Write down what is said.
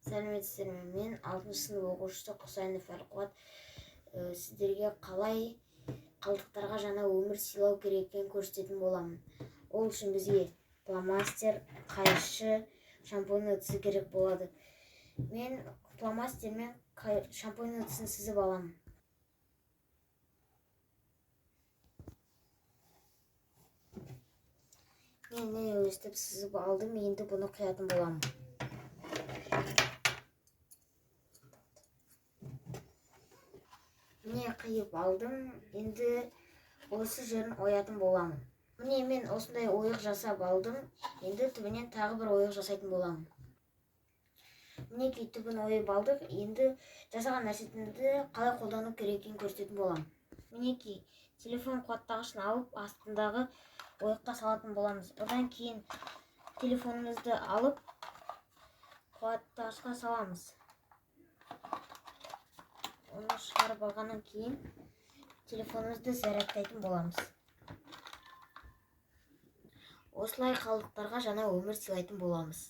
Сәлеметсіздер ме? Мен 6 сынып оқушысы Құсайынов Әлқуат. Сіздерге қалай қалдықтарға жаңа өмір сыйлау керек екенін көрсететін боламын. Ол үшін бізге фломастер, қайшы, шампунь ыдысы керек болады. Мен фломастермен шампунь ыдысын сызып аламын. Мен өстіп сызып алдым, енді бұны құятын боламын. Міне қиып алдым, енді осы жерін оятын боламын. Міне мен осындай ойық жасап алдым, енді түбінен тағы бір ойық жасайтын боламын. Мінекей түбін ойып алдық, енді жасаған нәрсемді қалай қолдану керек екенін көрсететін боламын. Мінекей телефон қуаттағышын алып, астындағы ойыққа салатын боламыз. Одан кейін телефонымызды алып қуаттағышқа саламыз. Оны шығарып алғаннан кейін телефонымызды зарядтайтын боламыз. Осылай қалдықтарға жаңа өмір сыйлайтын боламыз.